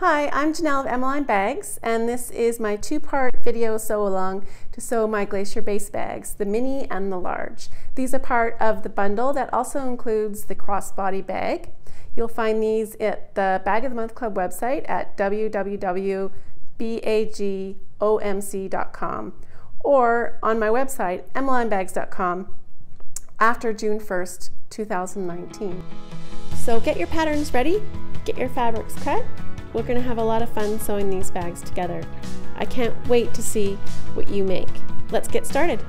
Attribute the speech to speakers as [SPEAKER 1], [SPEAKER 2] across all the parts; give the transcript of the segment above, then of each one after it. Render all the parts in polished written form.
[SPEAKER 1] Hi, I'm Janelle of Emmaline Bags, and this is my two-part video sew-along to sew my Glacier Base Bags, the mini and the large. These are part of the bundle that also includes the Crossbody Bag. You'll find these at the Bag of the Month Club website at www.bagomc.com or on my website, emmalinebags.com, after June 1st, 2019. So get your patterns ready, get your fabrics cut. We're going to have a lot of fun sewing these bags together. I can't wait to see what you make. Let's get started.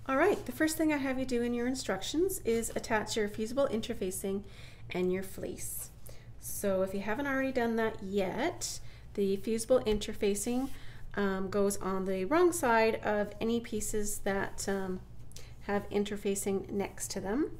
[SPEAKER 1] All right, the first thing I have you do in your instructions is attach your fusible interfacing and your fleece. So if you haven't already done that yet, the fusible interfacing goes on the wrong side of any pieces that have interfacing next to them.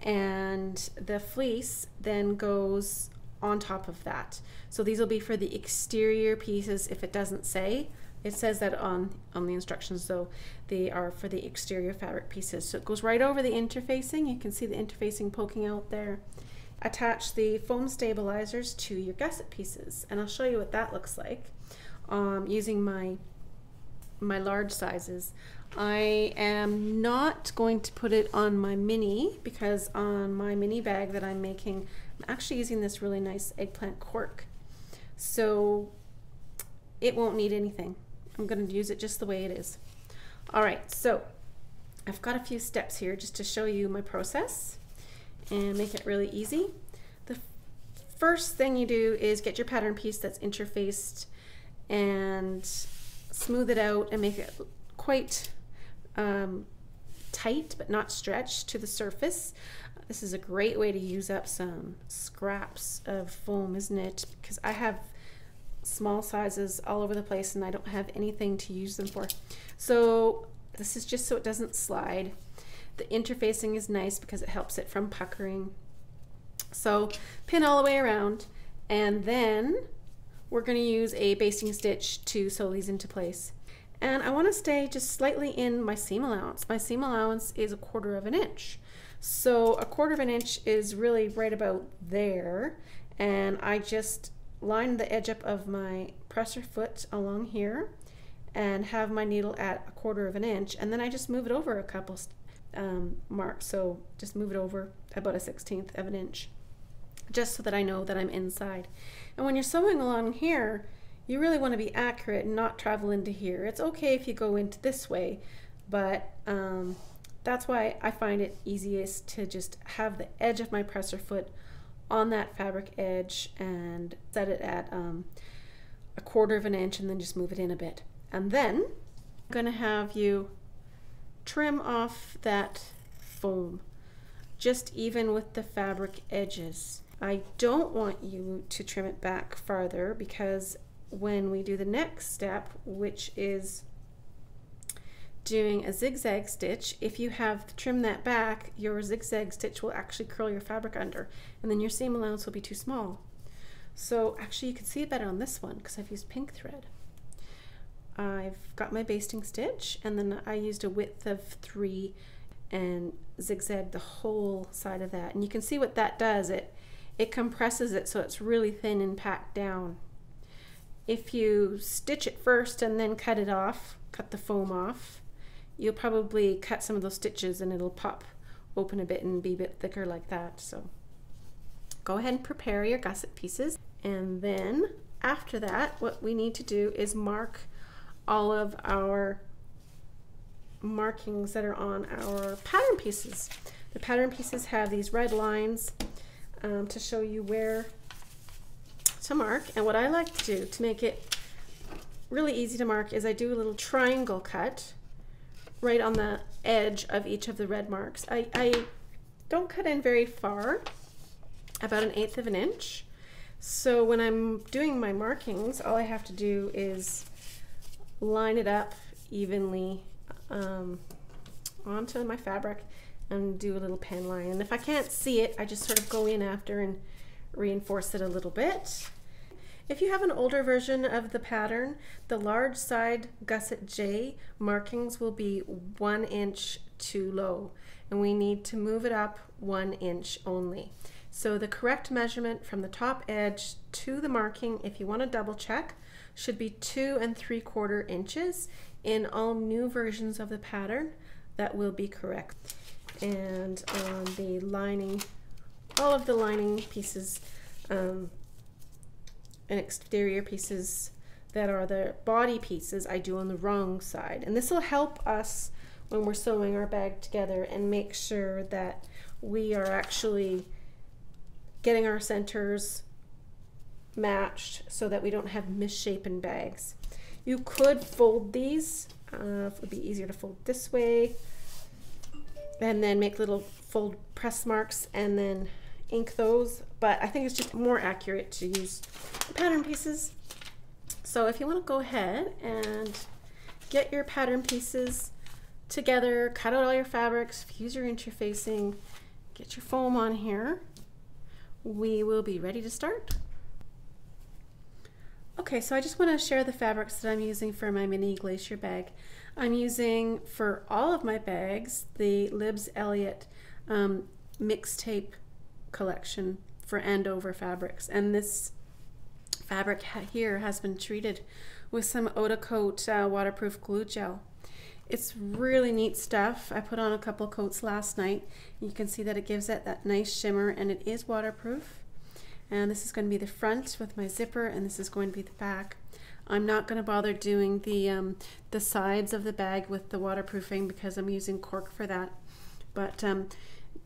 [SPEAKER 1] And the fleece then goes on top of that. So these will be for the exterior pieces. If it doesn't say, it says that on the instructions, though they are for the exterior fabric pieces. So it goes right over the interfacing. You can see the interfacing poking out there. Attach the foam stabilizers to your gusset pieces, and I'll show you what that looks like using my large sizes. I am not going to put it on my mini because on my mini bag that I'm making, I'm actually using this really nice eggplant cork. So it won't need anything. I'm going to use it just the way it is. All right, so I've got a few steps here just to show you my process and make it really easy. The first thing you do is get your pattern piece that's interfaced and smooth it out and make it quite tight but not stretched to the surface. This is a great way to use up some scraps of foam, isn't it? Because I have small sizes all over the place and I don't have anything to use them for. So this is just so it doesn't slide. The interfacing is nice because it helps it from puckering. So pin all the way around, and then we're going to use a basting stitch to sew these into place. And I want to stay just slightly in my seam allowance. My seam allowance is 1/4 of an inch. So 1/4 of an inch is really right about there. And I just line the edge up of my presser foot along here and have my needle at 1/4 of an inch. And then I just move it over a couple marks. So just move it over about a 1/16 of an inch, just so that I know that I'm inside. And when you're sewing along here, you really want to be accurate and not travel into here. It's okay if you go into this way, but that's why I find it easiest to just have the edge of my presser foot on that fabric edge and set it at 1/4 of an inch and then just move it in a bit. And then I'm going to have you trim off that foam just even with the fabric edges. I don't want you to trim it back farther because when we do the next step, which is doing a zigzag stitch, if you have trimmed that back, your zigzag stitch will actually curl your fabric under, and then your seam allowance will be too small. So actually you can see it better on this one because I've used pink thread. I've got my basting stitch, and then I used a width of 3 and zigzagged the whole side of that. And you can see what that does. It compresses it so it's really thin and packed down. If you stitch it first and then cut it off, cut the foam off, you'll probably cut some of those stitches and it'll pop open a bit and be a bit thicker like that. So go ahead and prepare your gusset pieces. And then after that, what we need to do is mark all of our markings that are on our pattern pieces. The pattern pieces have these red lines to show you where to mark. And what I like to do to make it really easy to mark is I do a little triangle cut right on the edge of each of the red marks. I don't cut in very far, about 1/8 of an inch. So when I'm doing my markings, all I have to do is line it up evenly onto my fabric and do a little pen line. And if I can't see it, I just sort of go in after and reinforce it a little bit. If you have an older version of the pattern, the large side gusset J markings will be 1 inch too low, and we need to move it up 1 inch only. So the correct measurement from the top edge to the marking, if you want to double check, should be 2 3/4 inches. In all new versions of the pattern, that will be correct. And on the lining, all of the lining pieces and exterior pieces that are the body pieces, I do on the wrong side. And this will help us when we're sewing our bag together and make sure that we are actually getting our centers matched so that we don't have misshapen bags. You could fold these. It would be easier to fold this way and then make little fold press marks and then ink those, but I think it's just more accurate to use the pattern pieces. So if you want to go ahead and get your pattern pieces together, cut out all your fabrics, use your interfacing, get your foam on here, we will be ready to start. Okay, so I just want to share the fabrics that I'm using for my mini Glacier bag. I'm using for all of my bags the Libs Elliott mixtape collection for Andover fabrics, and this fabric here has been treated with some Oda-Coat waterproof glue gel. It's really neat stuff. I put on a couple coats last night. You can see that it gives it that nice shimmer, and it is waterproof. And this is going to be the front with my zipper, and this is going to be the back. I'm not going to bother doing the sides of the bag with the waterproofing because I'm using cork for that. But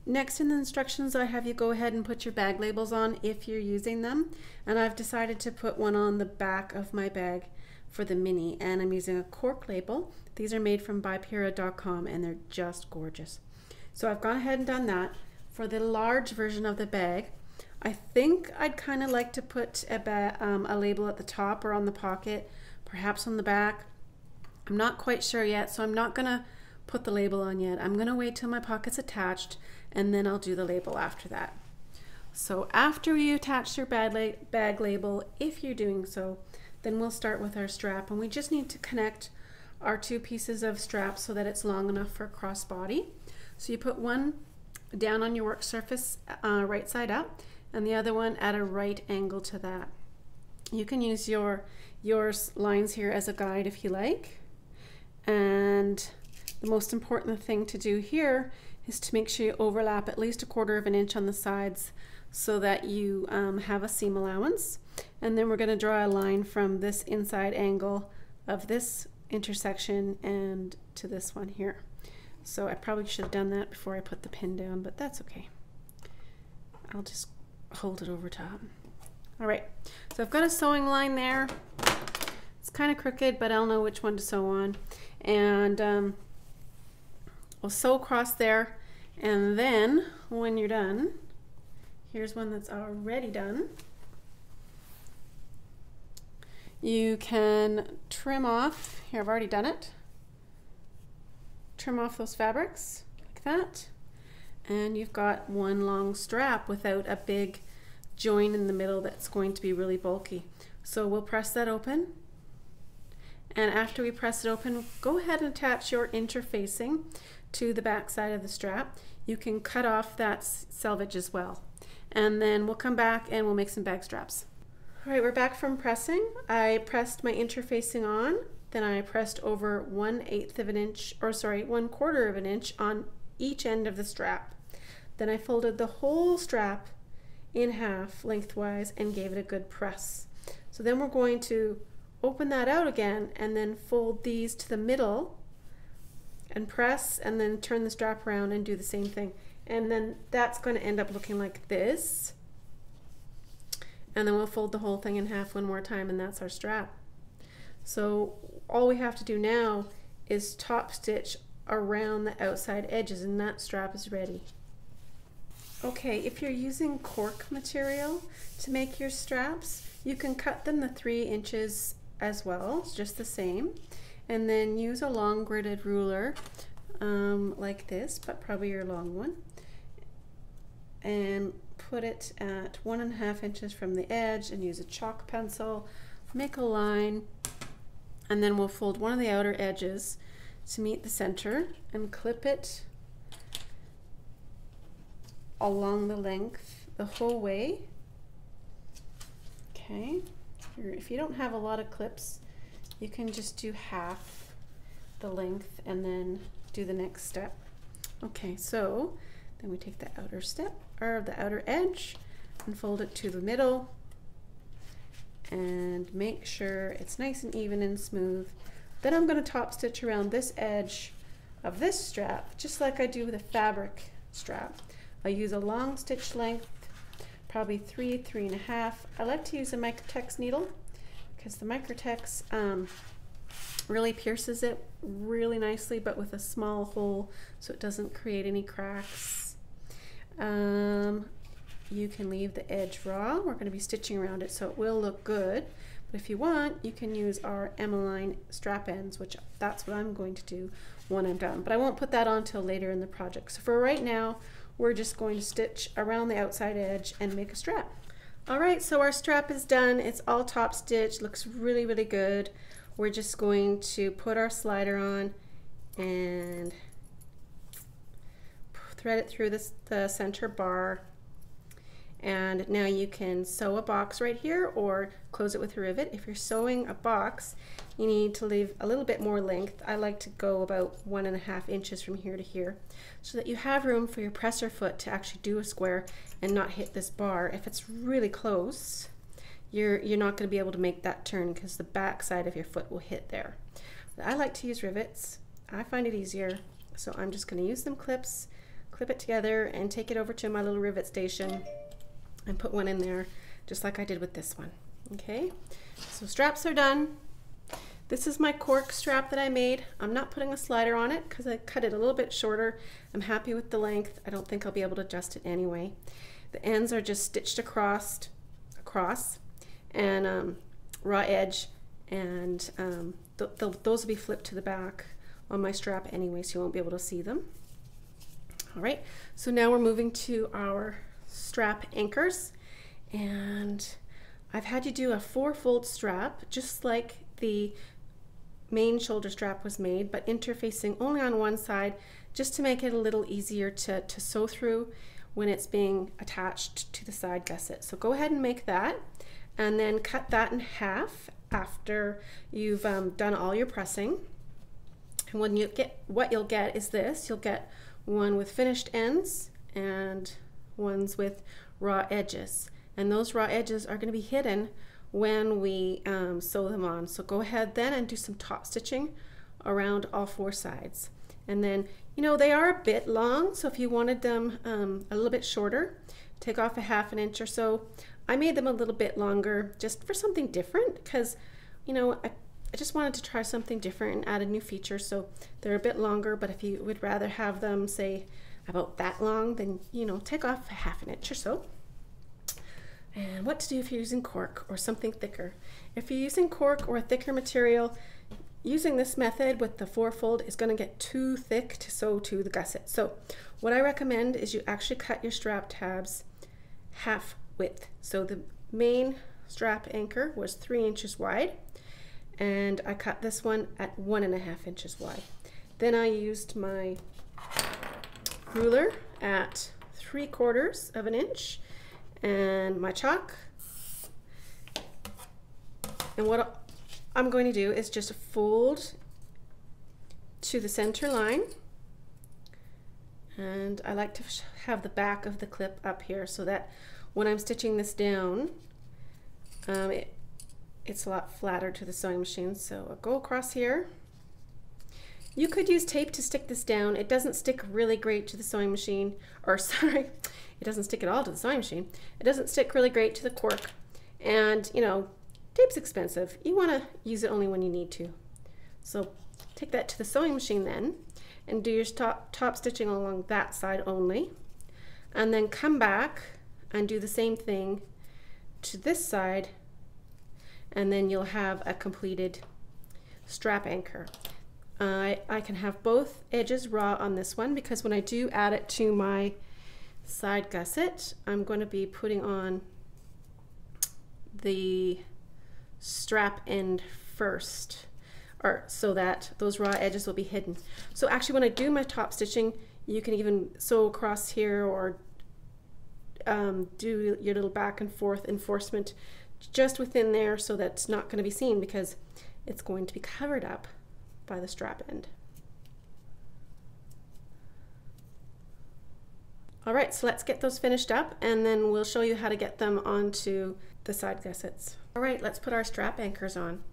[SPEAKER 1] next in the instructions, I have you go ahead and put your bag labels on if you're using them. And I've decided to put one on the back of my bag for the mini, and I'm using a cork label. These are made from bypira.com, and they're just gorgeous. So I've gone ahead and done that. For the large version of the bag, I think I'd kind of like to put a label at the top or on the pocket, perhaps on the back. I'm not quite sure yet, so I'm not going to put the label on yet. I'm going to wait till my pocket's attached, and then I'll do the label after that. So after you attach your bag label, if you're doing so, then we'll start with our strap, and we just need to connect our two pieces of strap so that it's long enough for crossbody. So you put one down on your work surface right side up, and the other one at a right angle to that. You can use your lines here as a guide if you like. And the most important thing to do here is to make sure you overlap at least 1/4 inch on the sides so that you have a seam allowance. And then we're going to draw a line from this inside angle of this intersection and to this one here. So I probably should have done that before I put the pin down, but that's okay. I'll just hold it over top. All right, so I've got a sewing line there. It's kind of crooked, but I'll know which one to sew on. And we'll sew across there, and then when you're done, here's one that's already done. You can trim off, here I've already done it, trim off those fabrics like that, and you've got one long strap without a big join in the middle that's going to be really bulky. So we'll press that open, and after we press it open, go ahead and attach your interfacing to the back side of the strap. You can cut off that selvage as well, and then we'll come back and we'll make some bag straps. All right, we're back from pressing. I pressed my interfacing on, then I pressed over 1/8 of an inch, or sorry, 1/4 of an inch on each end of the strap. Then I folded the whole strap in half lengthwise and gave it a good press. So then we're going to open that out again and then fold these to the middle and press, and then turn the strap around and do the same thing. And then that's going to end up looking like this. And then we'll fold the whole thing in half one more time, and that's our strap. So all we have to do now is top stitch around the outside edges, and that strap is ready. Okay, if you're using cork material to make your straps, you can cut them to 3 inches as well. It's just the same. And then use a long gridded ruler like this, but probably your long one, and put it at 1.5 inches from the edge, and use a chalk pencil, make a line, and then we'll fold one of the outer edges to meet the center and clip it along the length the whole way. Okay, if you don't have a lot of clips, you can just do half the length and then do the next step. Okay, so then we take the outer step, or the outer edge, and fold it to the middle, and make sure it's nice and even and smooth. Then I'm going to top stitch around this edge of this strap, just like I do with a fabric strap. I use a long stitch length, probably 3.5. I like to use a Microtex needle because the Microtex really pierces it really nicely, but with a small hole so it doesn't create any cracks. You can leave the edge raw. We're going to be stitching around it so it will look good. But if you want, you can use our Emmaline strap ends, which that's what I'm going to do when I'm done. But I won't put that on till later in the project. So for right now, we're just going to stitch around the outside edge and make a strap. All right, so our strap is done. It's all top stitched, looks really, really good. We're just going to put our slider on and thread it through the center bar. And now you can sew a box right here or close it with a rivet. If you're sewing a box, you need to leave a little bit more length. I like to go about 1.5 inches from here to here so that you have room for your presser foot to actually do a square and not hit this bar. If it's really close, you're not going to be able to make that turn because the back side of your foot will hit there. But I like to use rivets. I find it easier, so I'm just going to use them clips, clip it together, and take it over to my little rivet station and put one in there just like I did with this one. Okay, so straps are done. This is my cork strap that I made. I'm not putting a slider on it because I cut it a little bit shorter. I'm happy with the length. I don't think I'll be able to adjust it anyway. The ends are just stitched across and raw edge, and those will be flipped to the back on my strap anyway, so you won't be able to see them. All right, so now we're moving to our strap anchors, and I've had you do a 4-fold strap just like the main shoulder strap was made, but interfacing only on one side just to make it a little easier to sew through when it's being attached to the side gusset. So go ahead and make that, and then cut that in half after you've done all your pressing. And when you get, what you'll get is this. You'll get one with finished ends and ones with raw edges, and those raw edges are going to be hidden when we sew them on. So go ahead then and do some top stitching around all 4 sides. And then, you know, they are a bit long, so if you wanted them a little bit shorter, take off 1/2 inch or so. I made them a little bit longer just for something different because, you know, I just wanted to try something different and add a new feature, so they're a bit longer. But if you would rather have them, say, about that long, then, you know, take off 1/2 inch or so. And what to do if you're using cork or something thicker. If you're using cork or a thicker material, using this method with the 4-fold is going to get too thick to sew to the gusset. So what I recommend is you actually cut your strap tabs half width. So the main strap anchor was 3 inches wide, and I cut this one at 1.5 inches wide. Then I used my ruler at 3/4 of an inch and my chalk, and what I'm going to do is just fold to the center line, and I like to have the back of the clip up here so that when I'm stitching this down it's a lot flatter to the sewing machine. So I'll go across here. You could use tape to stick this down. It doesn't stick really great to the sewing machine, or sorry, it doesn't stick at all to the sewing machine. It doesn't stick really great to the cork, and you know, tape's expensive. You want to use it only when you need to. So take that to the sewing machine then, and do your top stitching along that side only, and then come back and do the same thing to this side, and then you'll have a completed strap anchor. I can have both edges raw on this one because when I do add it to my side gusset, I'm going to be putting on the strap end first, or so that those raw edges will be hidden. So actually when I do my top stitching, you can even sew across here or do your little back and forth enforcement just within there so that's not going to be seen because it's going to be covered up by the strap end. All right, so let's get those finished up and then we'll show you how to get them onto the side gussets. All right, let's put our strap anchors on.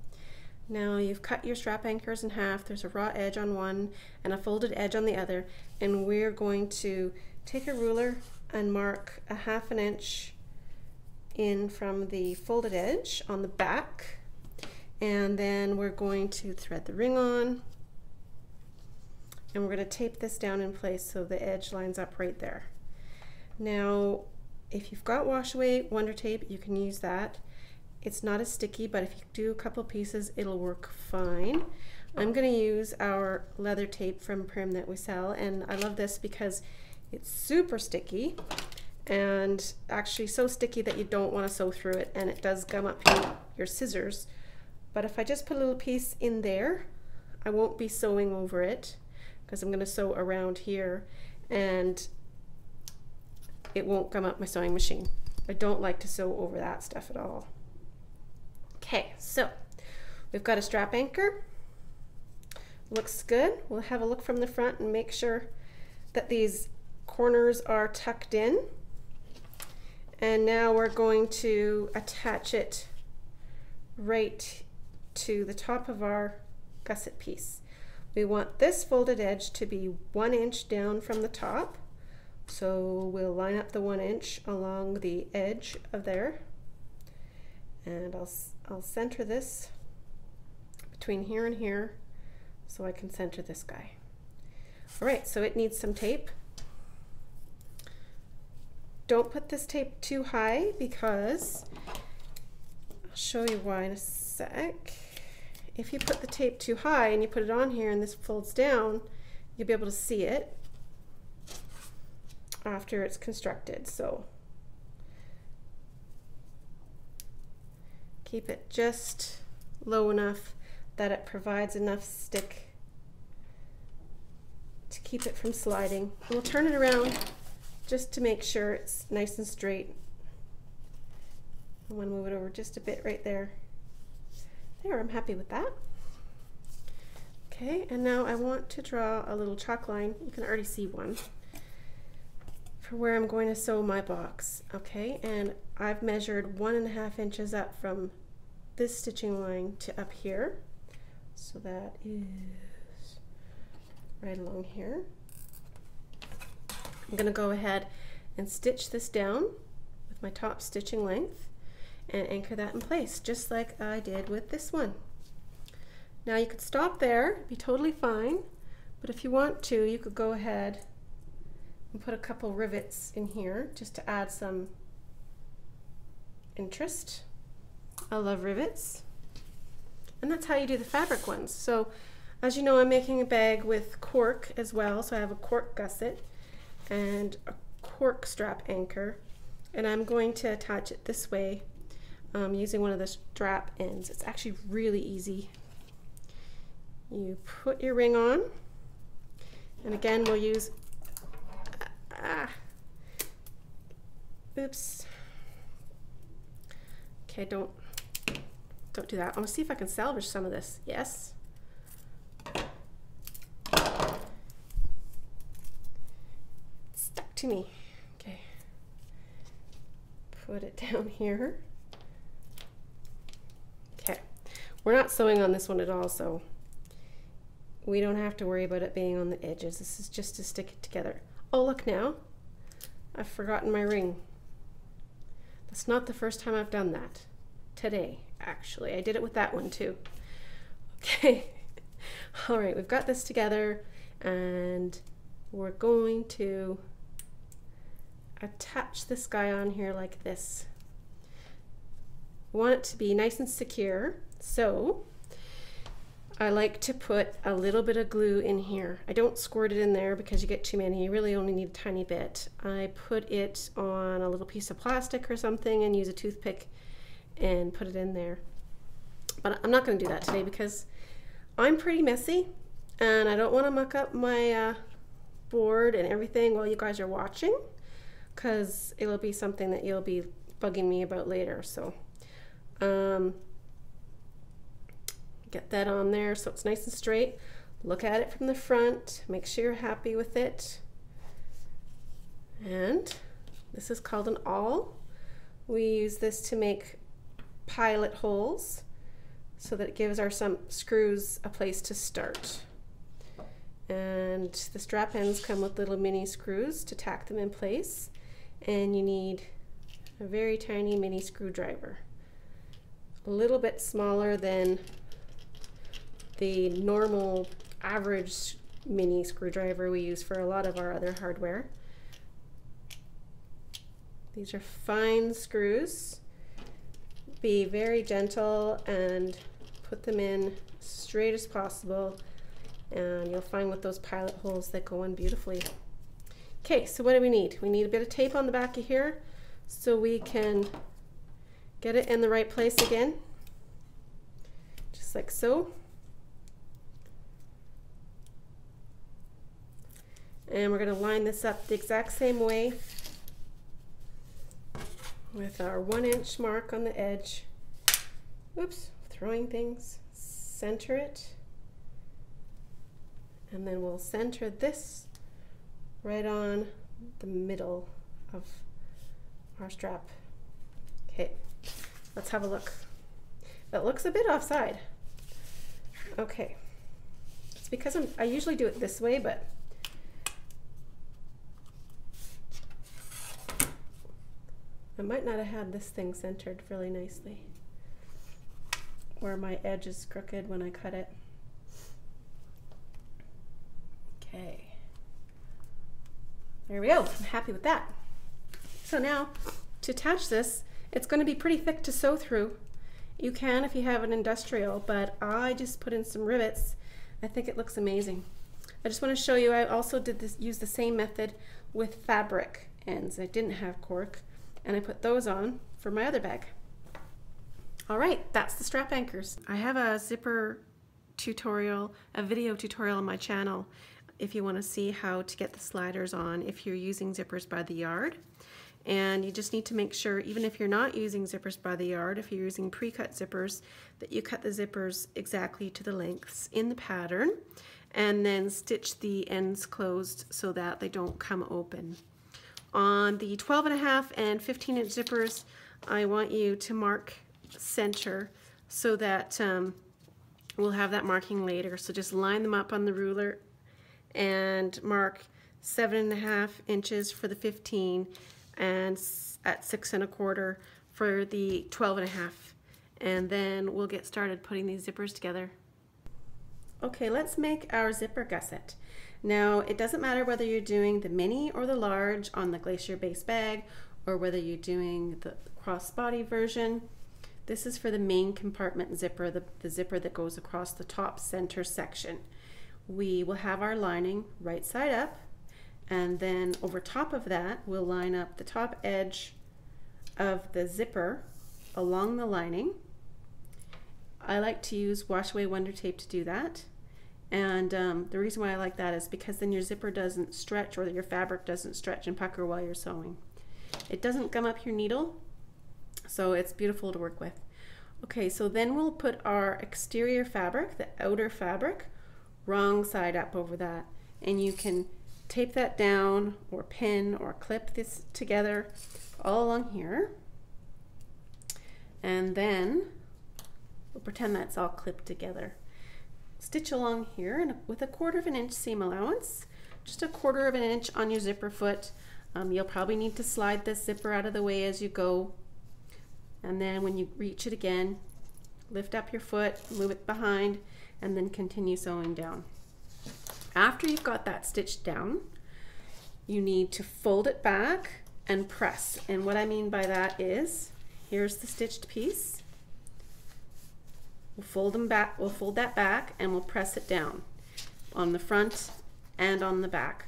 [SPEAKER 1] Now you've cut your strap anchors in half. There's a raw edge on one and a folded edge on the other, and we're going to take a ruler and mark a 1/2 inch in from the folded edge on the back, and then we're going to thread the ring on, and we're going to tape this down in place so the edge lines up right there. Now if you've got wash away Wonder Tape, you can use that. It's not as sticky, but if you do a couple pieces it'll work fine. I'm going to use our leather tape from Prim that we sell, and I love this because it's super sticky and actually so sticky that you don't want to sew through it, and it does gum up your scissors. But if I just put a little piece in there, I won't be sewing over it because I'm going to sew around here and it won't gum up my sewing machine. I don't like to sew over that stuff at all. Okay, so we've got a strap anchor. Looks good. We'll have a look from the front and make sure that these corners are tucked in. And now we're going to attach it right to the top of our gusset piece. We want this folded edge to be 1 inch down from the top. So we'll line up the 1 inch along the edge of there. And I'll center this between here and here so I can center this guy. All right, so it needs some tape. Don't put this tape too high because I'll show you why in a sec. If you put the tape too high and you put it on here and this folds down, you'll be able to see it after it's constructed. So keep it just low enough that it provides enough stick to keep it from sliding. And we'll turn it around just to make sure it's nice and straight. I want to move it over just a bit right there. There, I'm happy with that. Okay, and now I want to draw a little chalk line. You can already see one for where I'm going to sew my box. Okay, and I've measured 1.5 inches up from this stitching line to up here. So that is right along here. I'm going to go ahead and stitch this down with my top stitching length and anchor that in place, just like I did with this one. Now you could stop there, be totally fine, but if you want to, you could go ahead and put a couple rivets in here just to add some interest. I love rivets. And that's how you do the fabric ones. So as you know, I'm making a bag with cork as well, so I have a cork gusset and a cork strap anchor, and I'm going to attach it this way using one of the strap ends. It's actually really easy. You put your ring on, and again we'll use oops. Okay, don't do that. I'm gonna see if I can salvage some of this. Yes. It's stuck to me. Okay. Put it down here. Okay. We're not sewing on this one at all, so we don't have to worry about it being on the edges. This is just to stick it together. Oh, look now. I've forgotten my ring. That's not the first time I've done that. Today, actually. I did it with that one too. Okay. All right, we've got this together and we're going to attach this guy on here like this. We want it to be nice and secure, so I like to put a little bit of glue in here. I don't squirt it in there because you get too many. You really only need a tiny bit. I put it on a little piece of plastic or something and use a toothpick and put it in there. But I'm not going to do that today because I'm pretty messy and I don't want to muck up my board and everything while you guys are watching. because it'll be something that you'll be bugging me about later. So get that on there so it's nice and straight. Look at it from the front, make sure you're happy with it. And this is called an awl. We use this to make pilot holes so that it gives our some screws a place to start. And the strap ends come with little mini screws to tack them in place, and you need a very tiny mini screwdriver, a little bit smaller than the normal average mini screwdriver we use for a lot of our other hardware. These are fine screws. Be very gentle and put them in straight as possible, and you'll find with those pilot holes that go in beautifully. Okay, so what do we need? We need a bit of tape on the back of here so we can get it in the right place again, just like so. And we're going to line this up the exact same way with our 1-inch mark on the edge. Oops, throwing things. Center it. And then we'll center this right on the middle of our strap. Okay, let's have a look. That looks a bit offside. Okay, it's because I usually do it this way, but I might not have had this thing centered really nicely, where my edge is crooked when I cut it. Okay, there we go. I'm happy with that. So now to attach this, it's going to be pretty thick to sew through. You can if you have an industrial, but I just put in some rivets. I think it looks amazing. I just want to show you, I also use the same method with fabric ends. I didn't have cork, and I put those on for my other bag. All right, that's the strap anchors. I have a zipper tutorial, a video tutorial on my channel if you want to see how to get the sliders on if you're using zippers by the yard. And you just need to make sure, even if you're not using zippers by the yard, if you're using pre-cut zippers, that you cut the zippers exactly to the lengths in the pattern, and then stitch the ends closed so that they don't come open. On the 12.5 and 15-inch zippers, I want you to mark center so that we'll have that marking later. So just line them up on the ruler and mark 7.5 inches for the 15 and at 6 1/4 for the 12.5. And then we'll get started putting these zippers together. Okay, let's make our zipper gusset. Now, it doesn't matter whether you're doing the mini or the large on the Glacier Base Bag, or whether you're doing the crossbody version. This is for the main compartment zipper, the zipper that goes across the top center section. We will have our lining right side up, and then over top of that, we'll line up the top edge of the zipper along the lining. I like to use wash away wonder tape to do that. And the reason why I like that is because then your zipper doesn't stretch, or your fabric doesn't stretch and pucker while you're sewing. It doesn't gum up your needle, so it's beautiful to work with. Okay, so then we'll put our exterior fabric, the outer fabric, wrong side up over that. And you can tape that down or pin or clip this together all along here. And then we'll pretend that's all clipped together. Stitch along here and with a 1/4 inch seam allowance, just a 1/4 inch on your zipper foot. You'll probably need to slide this zipper out of the way as you go, and then when you reach it again, lift up your foot, move it behind, and then continue sewing down. After you've got that stitched down, you need to fold it back and press. And what I mean by that is, here's the stitched piece. We'll fold them back, we'll fold that back, and we'll press it down on the front and on the back.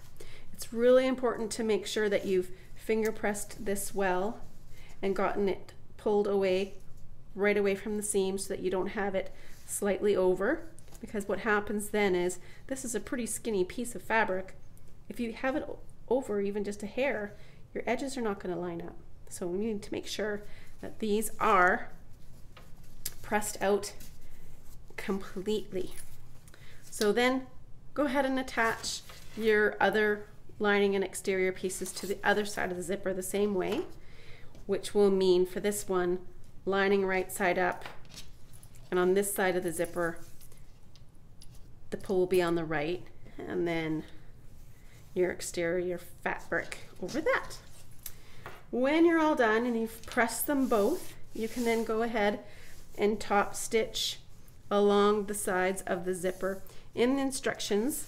[SPEAKER 1] It's really important to make sure that you've finger pressed this well and gotten it pulled away right away from the seam so that you don't have it slightly over, because what happens then is, this is a pretty skinny piece of fabric. If you have it over even just a hair, your edges are not going to line up. So we need to make sure that these are pressed out completely. So then go ahead and attach your other lining and exterior pieces to the other side of the zipper the same way, which will mean for this one, lining right side up, and on this side of the zipper, the pull will be on the right, and then your exterior fabric over that. When you're all done and you've pressed them both, you can then go ahead and top stitch along the sides of the zipper. In the instructions,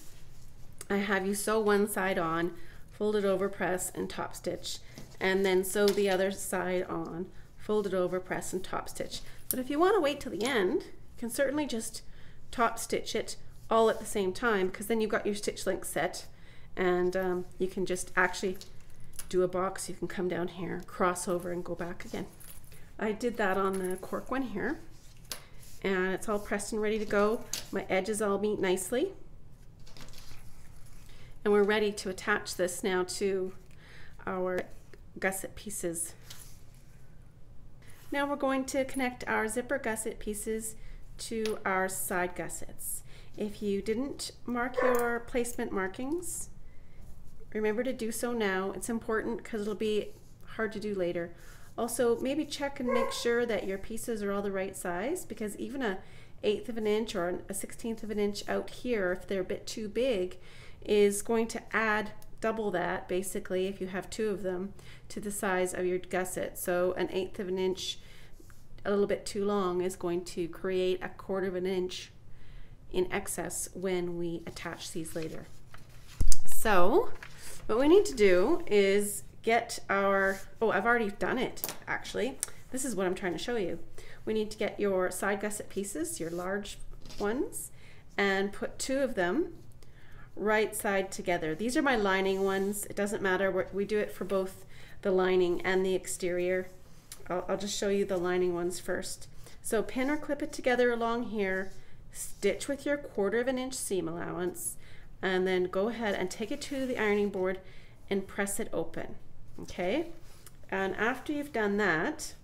[SPEAKER 1] I have you sew one side on, fold it over, press, and top stitch, and then sew the other side on, fold it over, press, and top stitch. But if you want to wait till the end, you can certainly just top stitch it all at the same time, because then you've got your stitch length set, and you can just actually do a box. You can come down here, cross over, and go back again. I did that on the cork one here, and it's all pressed and ready to go. My edges all meet nicely, and we're ready to attach this now to our gusset pieces. Now we're going to connect our zipper gusset pieces to our side gussets. If you didn't mark your placement markings, remember to do so now. It's important because it'll be hard to do later. Also, maybe check and make sure that your pieces are all the right size, because even a 1/8 of an inch or a 1/16 of an inch out here, if they're a bit too big, is going to add double that, basically, if you have 2 of them, to the size of your gusset. So an 1/8 of an inch, a little bit too long, is going to create a 1/4 of an inch in excess when we attach these later. So what we need to do is get our, oh, I've already done it actually. This is what I'm trying to show you. We need to get your side gusset pieces, your large ones, and put 2 of them right side together. These are my lining ones. It doesn't matter, we do it for both the lining and the exterior. I'll just show you the lining ones first. So pin or clip it together along here, stitch with your 1/4 of an inch seam allowance, and then go ahead and take it to the ironing board and press it open. Okay, and after you've done that,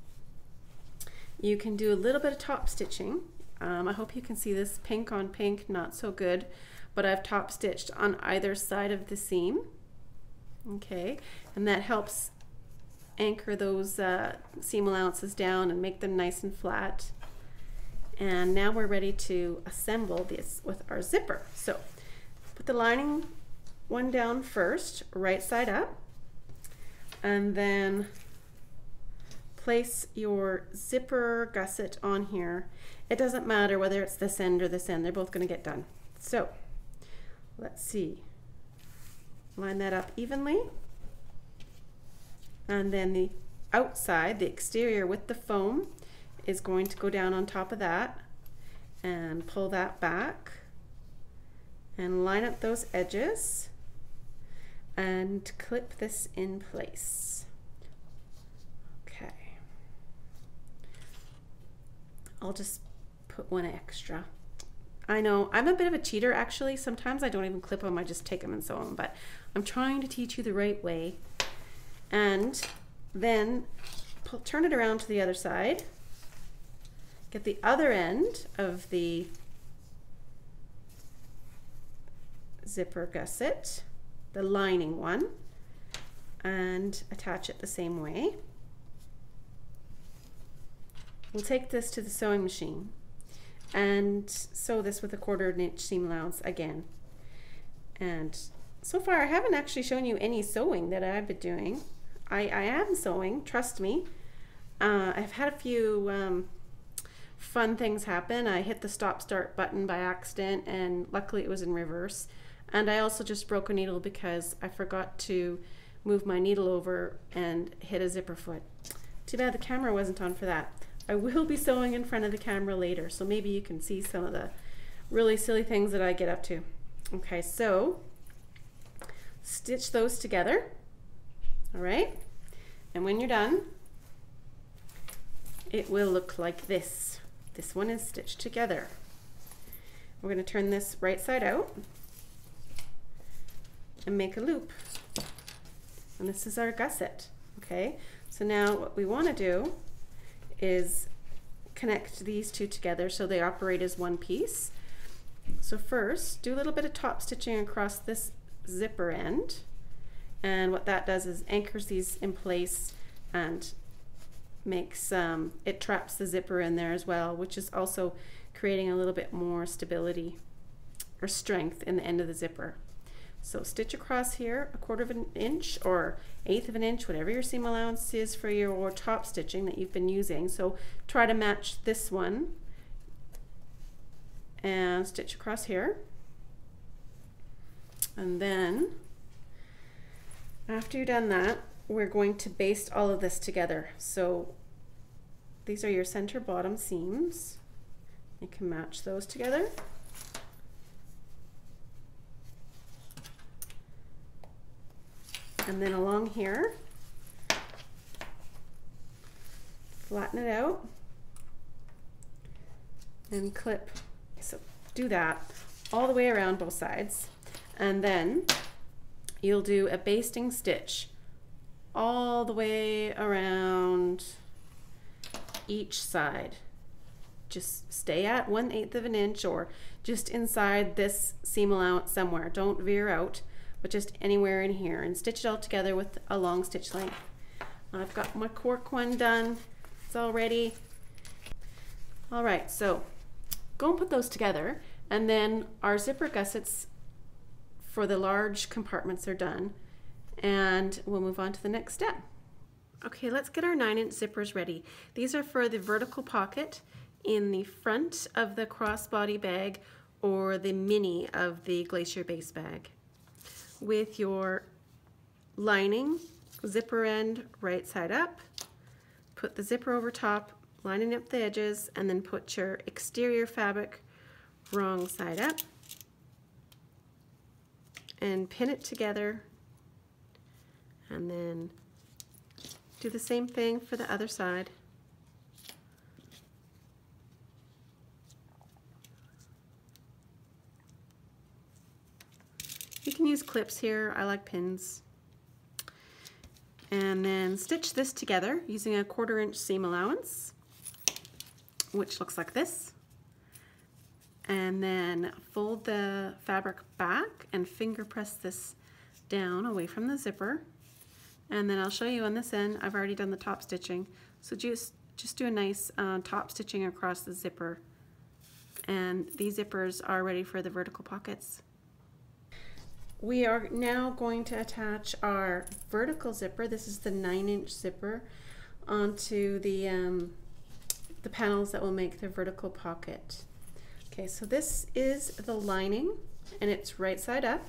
[SPEAKER 1] you can do a little bit of top stitching. I hope you can see this. Pink on pink, not so good, but I've top stitched on either side of the seam. Okay, and that helps anchor those seam allowances down and make them nice and flat. And now we're ready to assemble this with our zipper. So put the lining one down first, right side up, and then place your zipper gusset on here. It doesn't matter whether it's this end or this end, they're both going to get done. So let's see, line that up evenly, and then the outside, the exterior with the foam, is going to go down on top of that, and pull that back and line up those edges and clip this in place. Okay, I'll just put one extra. I know I'm a bit of a cheater actually. Sometimes I don't even clip them, I just take them and sew them, but I'm trying to teach you the right way. And then turn it around to the other side. Get the other end of the zipper gusset, the lining one, and attach it the same way. We'll take this to the sewing machine and sew this with a 1/4 of an inch seam allowance again. And so far I haven't actually shown you any sewing that I've been doing. I am sewing, trust me. I've had a few fun things happen. I hit the stop start button by accident, and luckily it was in reverse. And I also just broke a needle because I forgot to move my needle over and hit a zipper foot. Too bad the camera wasn't on for that. I will be sewing in front of the camera later, so maybe you can see some of the really silly things that I get up to. Okay, so stitch those together. All right, and when you're done, it will look like this. This one is stitched together. We're going to turn this right side out and make a loop. And this is our gusset. Okay, so now what we want to do is connect these two together so they operate as one piece. So first, do a little bit of top stitching across this zipper end, and what that does is anchors these in place and makes it traps the zipper in there as well, which is also creating a little bit more stability or strength in the end of the zipper. So stitch across here 1/4 of an inch or 1/8 of an inch, whatever your seam allowance is for your top stitching that you've been using. So try to match this one and stitch across here. And then after you've done that, we're going to baste all of this together. So these are your center bottom seams. You can match those together. And then along here, flatten it out and clip. So do that all the way around both sides. And then you'll do a basting stitch all the way around each side. Just stay at 1/8 of an inch or just inside this seam allowance somewhere. Don't veer out, but just anywhere in here, and stitch it all together with a long stitch length. I've got my cork one done. It's all ready. All right, so go and put those together, and then our zipper gussets for the large compartments are done, and we'll move on to the next step. Okay, let's get our 9-inch zippers ready. These are for the vertical pocket in the front of the crossbody bag or the mini of the Glacier Base Bag. With your lining, zipper end right side up, put the zipper over top, lining up the edges, and then put your exterior fabric wrong side up and pin it together, and then do the same thing for the other side. You can use clips here, I like pins. And then stitch this together using a 1/4 inch seam allowance, which looks like this. And then fold the fabric back and finger press this down away from the zipper. And then I'll show you on this end, I've already done the top stitching. So just do a nice top stitching across the zipper. And these zippers are ready for the vertical pockets. We are now going to attach our vertical zipper. This is the 9-inch zipper onto the panels that will make the vertical pocket. Okay, so this is the lining, and it's right side up.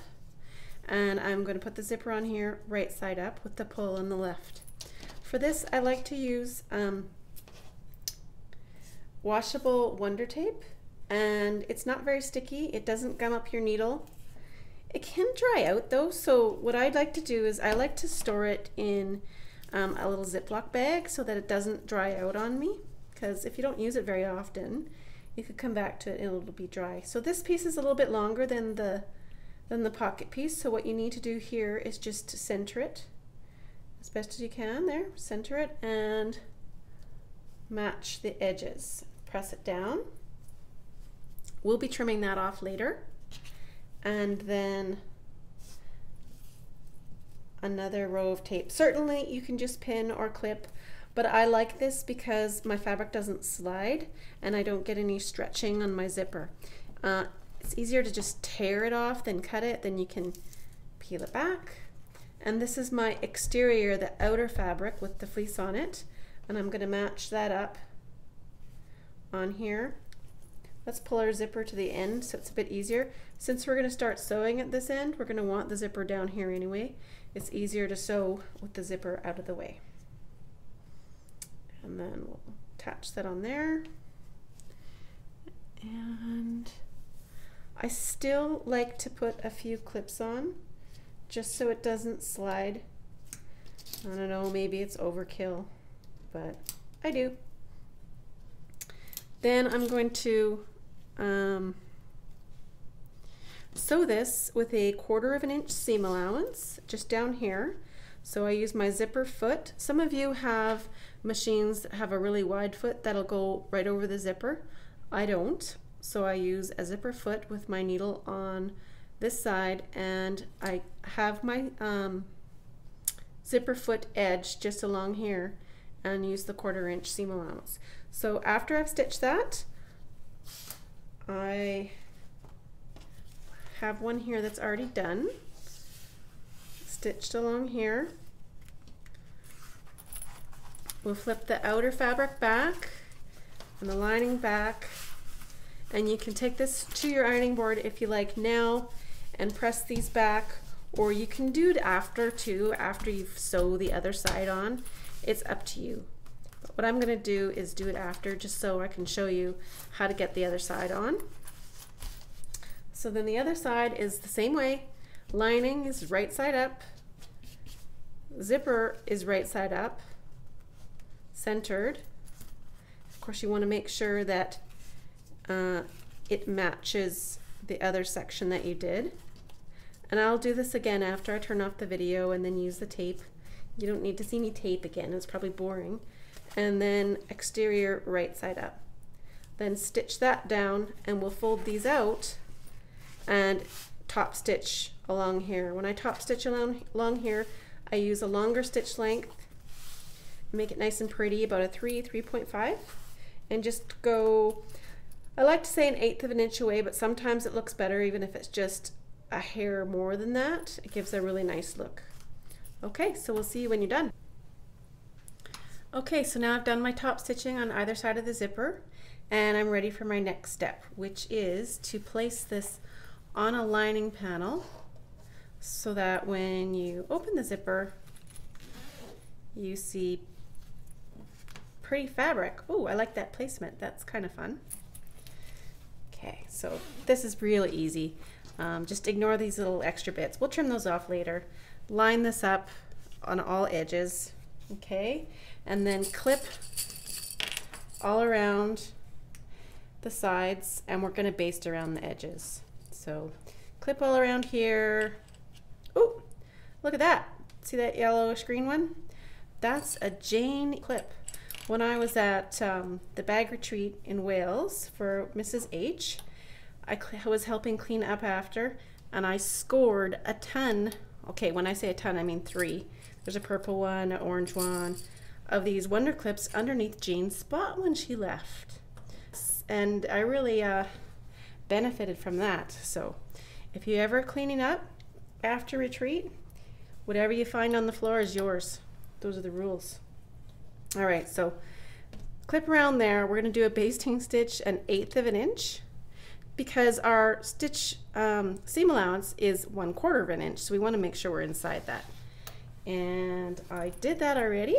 [SPEAKER 1] And I'm going to put the zipper on here right side up with the pull on the left. For this, I like to use washable Wonder Tape, and it's not very sticky. It doesn't gum up your needle. It can dry out though, so what I'd like to do is I like to store it in a little Ziploc bag so that it doesn't dry out on me, because if you don't use it very often, you could come back to it and it'll be dry. So this piece is a little bit longer than the pocket piece, so what you need to do here is just to center it as best as you can. There, center it and match the edges. Press it down. We'll be trimming that off later. And then another row of tape. Certainly you can just pin or clip, but I like this because my fabric doesn't slide and I don't get any stretching on my zipper. It's easier to just tear it off than cut it. Then you can peel it back. And this is my exterior, the outer fabric with the fleece on it, and I'm going to match that up on here. Let's pull our zipper to the end so it's a bit easier. Since we're going to start sewing at this end, we're going to want the zipper down here anyway. It's easier to sew with the zipper out of the way. And then we'll attach that on there. And I still like to put a few clips on just so it doesn't slide. I don't know, maybe it's overkill, but I do. Then I'm going to sew this with a 1/4 inch seam allowance just down here. So I use my zipper foot. Some of you have machines that have a really wide foot that'll go right over the zipper. I don't. So I use a zipper foot with my needle on this side, and I have my zipper foot edge just along here and use the 1/4 inch seam allowance. So after I've stitched that, I have one here that's already done, stitched along here. We'll flip the outer fabric back and the lining back, and you can take this to your ironing board if you like now and press these back, or you can do it after too, after you've sewed the other side on. It's up to you. But what I'm going to do is do it after, just so I can show you how to get the other side on. So then the other side is the same way. Lining is right side up, zipper is right side up, centered. Of course, you want to make sure that it matches the other section that you did. And I'll do this again after I turn off the video and then use the tape. You don't need to see me tape again, it's probably boring. And then exterior right side up. Then stitch that down, and we'll fold these out and top stitch along here. When I top stitch along here, I use a longer stitch length, make it nice and pretty, about a 3.5, and just go, I like to say 1/8 of an inch away, but sometimes it looks better even if it's just a hair more than that. It gives a really nice look. Okay, so we'll see you when you're done. Okay, so now I've done my top stitching on either side of the zipper, and I'm ready for my next step, which is to place this on a lining panel so that when you open the zipper, you see pretty fabric. Oh, I like that placement. That's kind of fun. Okay, so this is really easy. Just ignore these little extra bits. We'll trim those off later. Line this up on all edges, okay? And then clip all around the sides, and we're gonna baste around the edges. So clip all around here. Oh, look at that. See that yellowish green one? That's a Jane clip. When I was at the bag retreat in Wales for Mrs. H, I was helping clean up after, and I scored a ton. Okay, when I say a ton, I mean 3. There's a purple one, an orange one, of these wonder clips underneath Jane's spot when she left. And I really benefited from that. So if you're ever cleaning up after retreat, whatever you find on the floor is yours. Those are the rules. All right, so clip around there. We're going to do a basting stitch 1/8 of an inch because our stitch seam allowance is 1/4 of an inch, so we want to make sure we're inside that. And I did that already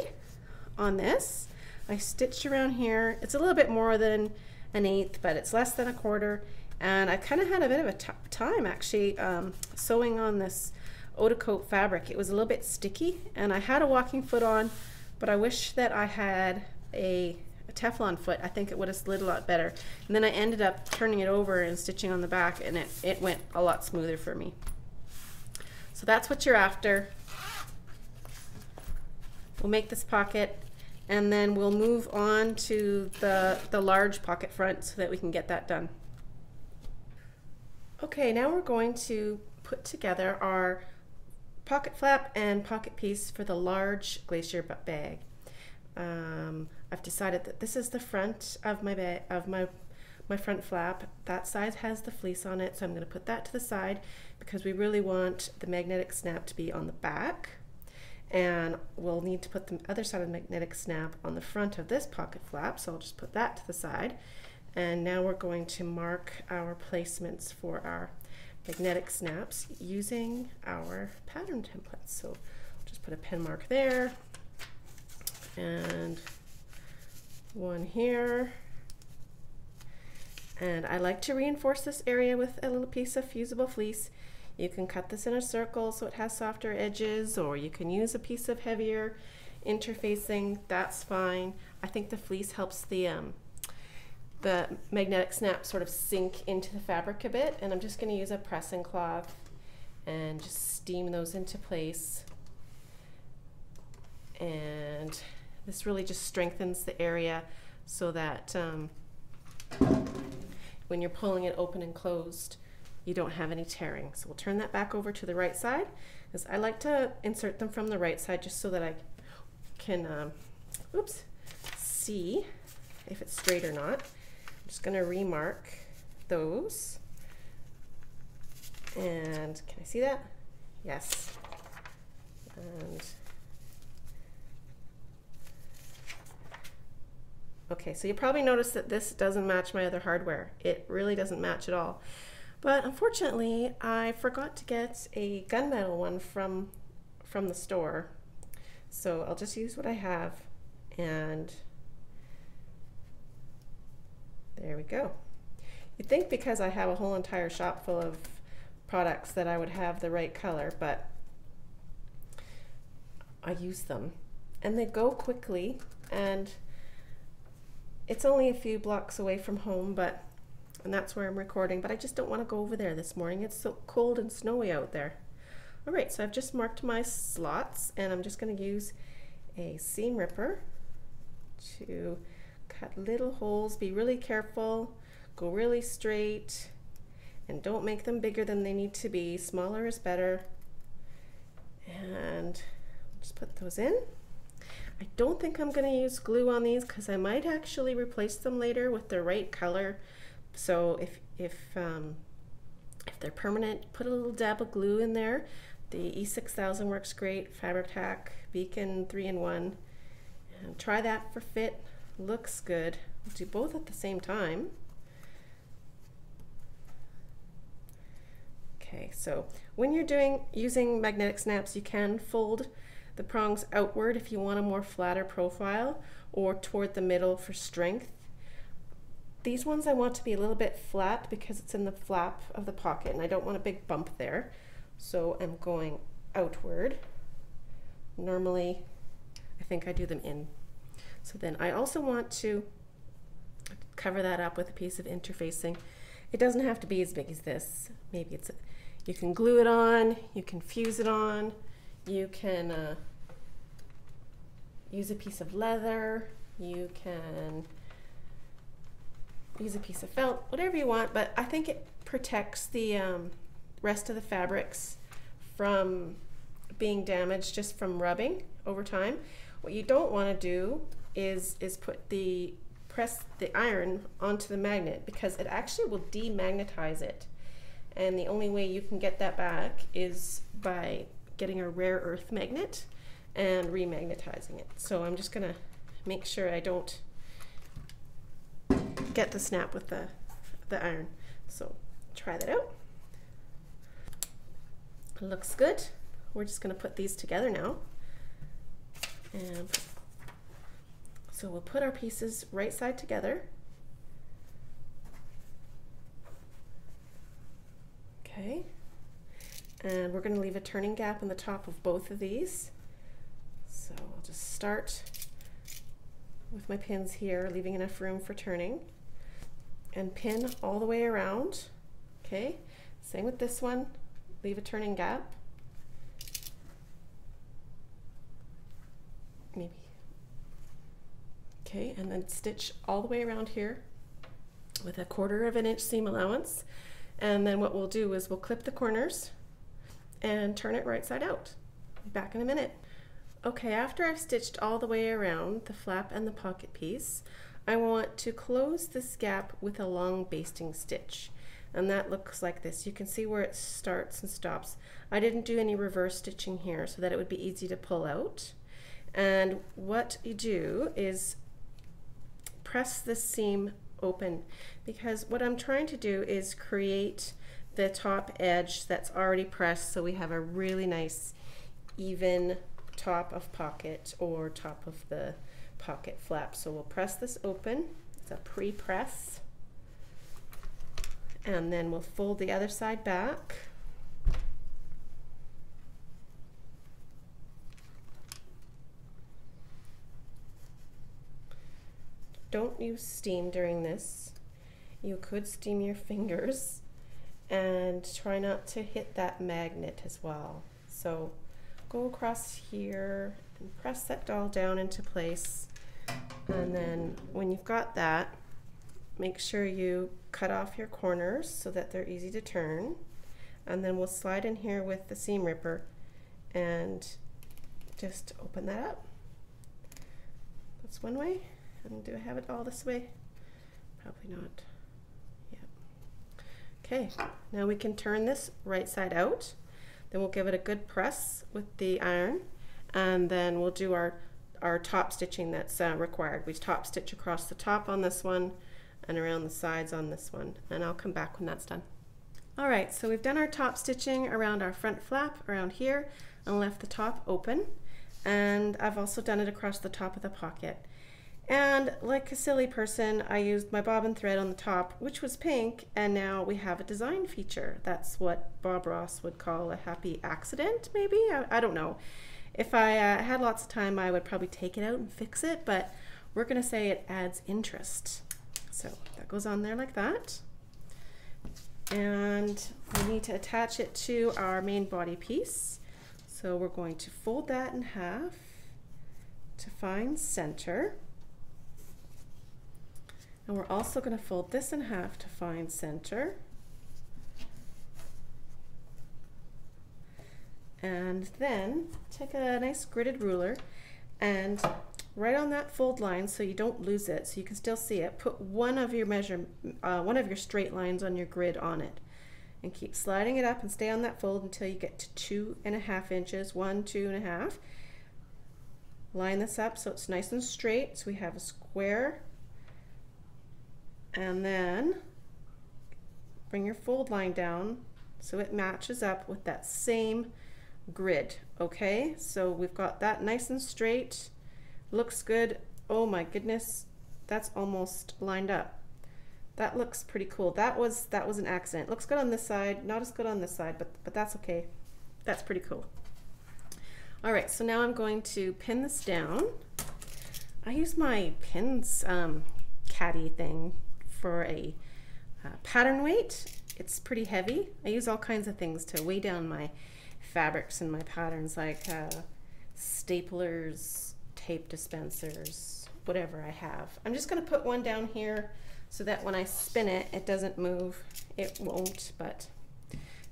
[SPEAKER 1] on this. I stitched around here. It's a little bit more than 1/8, but it's less than 1/4. And I kind of had a bit of a tough time actually sewing on this eau de coat fabric. It was a little bit sticky, and I had a walking foot on, but I wish that I had a Teflon foot. I think it would have slid a lot better. And then I ended up turning it over and stitching on the back, and it went a lot smoother for me. So that's what you're after. We'll make this pocket, and then we'll move on to the large pocket front so that we can get that done. Okay, now we're going to put together our pocket flap and pocket piece for the large Glacier bag. I've decided that this is the front of my bag, of my front flap. That side has the fleece on it, so I'm going to put that to the side because we really want the magnetic snap to be on the back, and we'll need to put the other side of the magnetic snap on the front of this pocket flap, so I'll just put that to the side. And now we're going to mark our placements for our magnetic snaps using our pattern templates. So I'll just put a pen mark there, and one here. And I like to reinforce this area with a little piece of fusible fleece. You can cut this in a circle so it has softer edges, or you can use a piece of heavier interfacing. That's fine. I think the fleece helps the magnetic snap sort of sink into the fabric a bit, and I'm just going to use a pressing cloth and just steam those into place.
[SPEAKER 2] And this really just strengthens the area so that when you're pulling it open and closed, you don't have any tearing. So we'll turn that back over to the right side, because I like to insert them from the right side just so that I can see if it's straight or not. I'm just going to remark those. And can I see that? Yes. And okay, so you probably noticed that this doesn't match my other hardware. It really doesn't match at all. But unfortunately, I forgot to get a gunmetal one from the store. So I'll just use what I have, and there we go. You'd think because I have a whole entire shop full of products that I would have the right color, but I use them and they go quickly, and it's only a few blocks away from home, and that's where I'm recording, but I just don't want to go over there this morning. It's so cold and snowy out there. All right, so I've just marked my slots, and I'm just going to use a seam ripper to cut little holes. Be really careful, go really straight, and don't make them bigger than they need to be. Smaller is better. And just put those in. I don't think I'm going to use glue on these, because I might actually replace them later with the right color. So if they're permanent, put a little dab of glue in there. The E6000 works great. Fabri-Tac, Beacon 3-in-1. And try that for fit. Looks good. We'll do both at the same time. Okay, so when you're using magnetic snaps, you can fold the prongs outward if you want a more flatter profile, or toward the middle for strength. These ones I want to be a little bit flat because it's in the flap of the pocket and I don't want a big bump there. So I'm going outward. Normally, I think I do them in. So then I also want to cover that up with a piece of interfacing. It doesn't have to be as big as this. Maybe you can glue it on, you can fuse it on, you can use a piece of leather, you can use a piece of felt, whatever you want, but I think it protects the rest of the fabrics from being damaged just from rubbing over time. What you don't want to do is press the iron onto the magnet, because it actually will demagnetize it. And the only way you can get that back is by getting a rare earth magnet and remagnetizing it. So I'm just gonna make sure I don't get the snap with the iron. So try that out. It looks good. We're just gonna put these together now. And so we'll put our pieces right side together. Okay. And we're going to leave a turning gap in the top of both of these. So I'll just start with my pins here, leaving enough room for turning, and pin all the way around. Okay, same with this one, leave a turning gap. Maybe. Okay, and then stitch all the way around here with a 1/4 of an inch seam allowance. And then what we'll do is we'll clip the corners and turn it right side out. Be back in a minute. Okay, after I've stitched all the way around the flap and the pocket piece, I want to close this gap with a long basting stitch. And that looks like this. You can see where it starts and stops. I didn't do any reverse stitching here so that it would be easy to pull out. And what you do is press this seam open, because what I'm trying to do is create the top edge that's already pressed, so we have a really nice even top of pocket or top of the pocket flap. So we'll press this open. It's a pre-press, and then we'll fold the other side back. Don't use steam during this. You could steam your fingers, and try not to hit that magnet as well. So go across here and press that all down into place. And then when you've got that, make sure you cut off your corners so that they're easy to turn. And then we'll slide in here with the seam ripper and just open that up. That's one way. And do I have it all this way? Probably not. Yep. Okay, now we can turn this right side out. Then we'll give it a good press with the iron, and then we'll do our top stitching that's required. We top stitch across the top on this one and around the sides on this one, and I'll come back when that's done. All right, so we've done our top stitching around our front flap around here and left the top open, and I've also done it across the top of the pocket. And like a silly person, I used my bobbin thread on the top, which was pink, and now we have a design feature. That's what Bob Ross would call a happy accident, maybe? I don't know. If I had lots of time, I would probably take it out and fix it, but we're gonna say it adds interest. So that goes on there like that. And we need to attach it to our main body piece. So we're going to fold that in half to find center. And we're also going to fold this in half to find center. And then take a nice gridded ruler and right on that fold line, so you don't lose it, so you can still see it, put one of your straight lines on your grid on it, and keep sliding it up and stay on that fold until you get to 2.5 inches. 1, 2.5. Line this up so it's nice and straight, so we have a square. And then bring your fold line down so it matches up with that same grid. Okay, so we've got that nice and straight, looks good. Oh my goodness, that's almost lined up. That looks pretty cool. That was an accident. Looks good on this side, not as good on this side, but that's okay. That's pretty cool. All right, so now I'm going to pin this down. I use my pins caddy thing for a pattern weight. It's pretty heavy. I use all kinds of things to weigh down my fabrics and my patterns, like staplers, tape dispensers, whatever I have. I'm just going to put one down here so that when I spin it, it doesn't move. It won't, but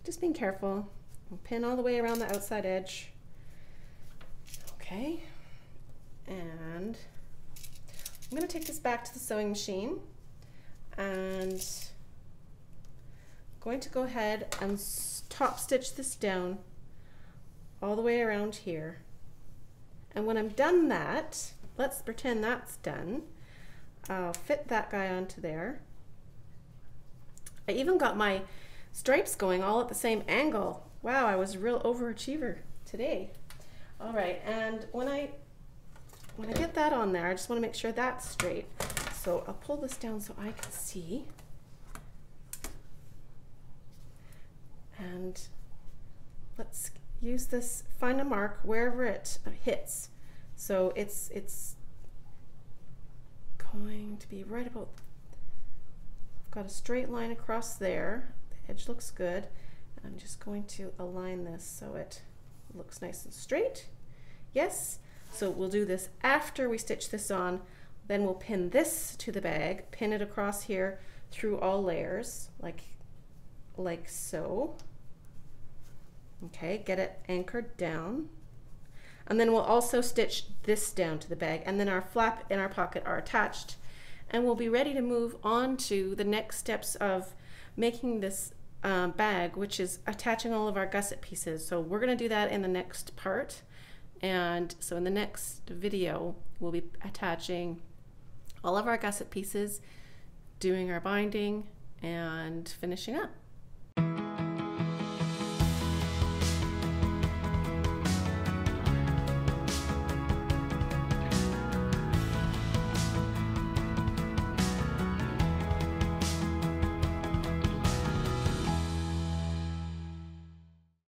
[SPEAKER 2] just being careful. I'll pin all the way around the outside edge. Okay, and I'm going to take this back to the sewing machine, and I'm going to go ahead and top stitch this down all the way around here. And when I'm done that, let's pretend that's done. I'll fit that guy onto there. I even got my stripes going all at the same angle. Wow, I was a real overachiever today. All right, and when I get that on there, I just want to make sure that's straight. So I'll pull this down so I can see. And let's use this, find a mark wherever it hits. So it's going to be right about, I've got a straight line across there. The edge looks good. I'm just going to align this so it looks nice and straight. Yes, so we'll do this after we stitch this on. Then we'll pin this to the bag, pin it across here through all layers, like so. Okay, get it anchored down. And then we'll also stitch this down to the bag, and then our flap and our pocket are attached. And we'll be ready to move on to the next steps of making this bag, which is attaching all of our gusset pieces. So we're going to do that in the next part. And so in the next video, we'll be attaching all of our gusset pieces, doing our binding, and finishing up.